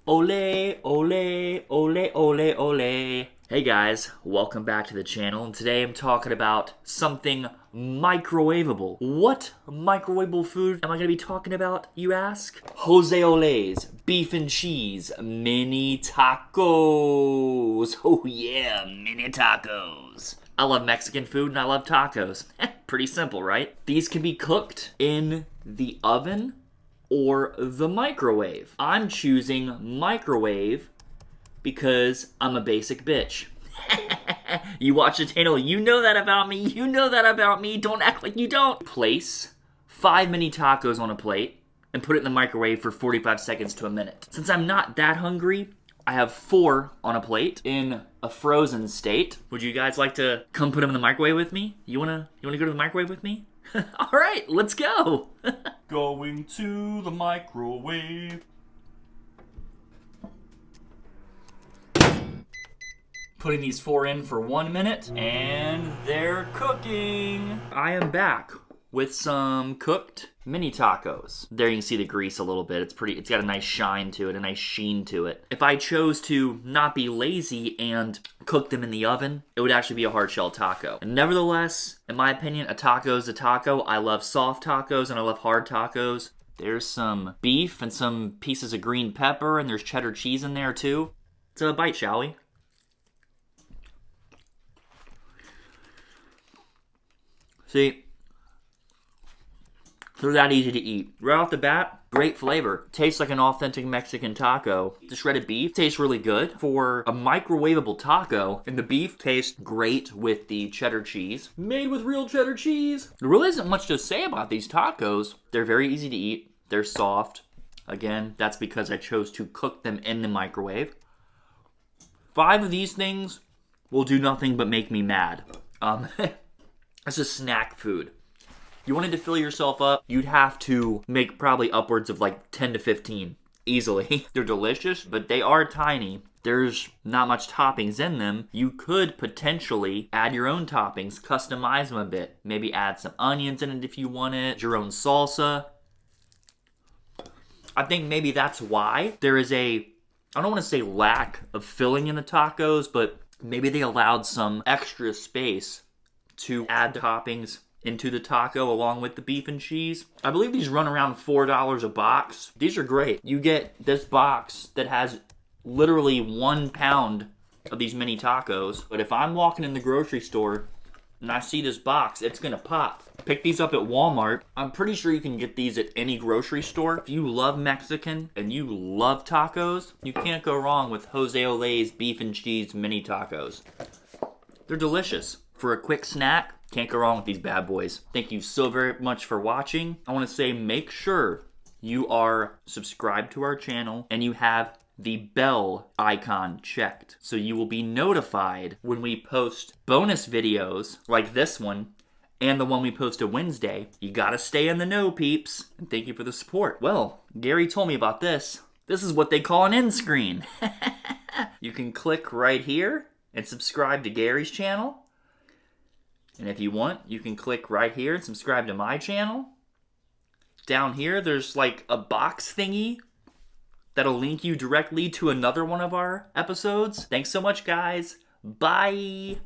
Ole, ole, ole, ole, ole. Hey guys, welcome back to the channel, and today I'm talking about something microwavable. What microwavable food am I going to be talking about, you ask? Jose Ole's beef and cheese mini tacos. Oh yeah, mini tacos. I love Mexican food and I love tacos. Pretty simple, right? These can be cooked in the oven or the microwave. I'm choosing microwave because I'm a basic bitch. You watch the channel, you know that about me, you know that about me, don't act like you don't. Place 5 mini tacos on a plate and put it in the microwave for 45 seconds to a minute. Since I'm not that hungry, I have 4 on a plate in a frozen state. Would you guys like to come put them in the microwave with me? You wanna go to the microwave with me? All right, let's go. Going to the microwave. Putting these 4 in for 1 minute, and they're cooking. I am back with some cooked mini tacos. There you can see the grease a little bit. It's got a nice shine to it, a nice sheen to it. If I chose to not be lazy and cook them in the oven, it would actually be a hard shell taco. And nevertheless, in my opinion, a taco is a taco. I love soft tacos and I love hard tacos. There's some beef and some pieces of green pepper, and there's cheddar cheese in there too. Let's have a bite, shall we? See, they're that easy to eat. Right off the bat, great flavor. Tastes like an authentic Mexican taco. The shredded beef tastes really good for a microwavable taco, and the beef tastes great with the cheddar cheese. Made with real cheddar cheese. There really isn't much to say about these tacos. They're very easy to eat. They're soft. Again, that's because I chose to cook them in the microwave. 5 of these things will do nothing but make me mad. It's a snack food. You wanted to fill yourself up, you'd have to make probably upwards of like 10 to 15 easily. They're delicious, but they are tiny. There's not much toppings in them. You could potentially add your own toppings, customize them a bit. Maybe add some onions in it if you want it, your own salsa. I think maybe that's why there is I don't want to say lack of filling in the tacos, but maybe they allowed some extra space to add toppings into the taco along with the beef and cheese. I believe these run around $4 a box. These are great. You get this box that has literally 1 pound of these mini tacos. But if I'm walking in the grocery store and I see this box, it's gonna pop. Pick these up at Walmart. I'm pretty sure you can get these at any grocery store. If you love Mexican and you love tacos, you can't go wrong with Jose Ole's beef and cheese mini tacos. They're delicious. For a quick snack, can't go wrong with these bad boys. Thank you so very much for watching. I want to say make sure you are subscribed to our channel and you have the bell icon checked, so you will be notified when we post bonus videos like this one and the one we post a Wednesday. You gotta stay in the know, peeps. And thank you for the support. Well, Gary told me about this. This is what they call an end screen. You can click right here and subscribe to Gary's channel. And if you want, you can click right here and subscribe to my channel. Down here, there's like a box thingy that'll link you directly to another one of our episodes. Thanks so much, guys. Bye.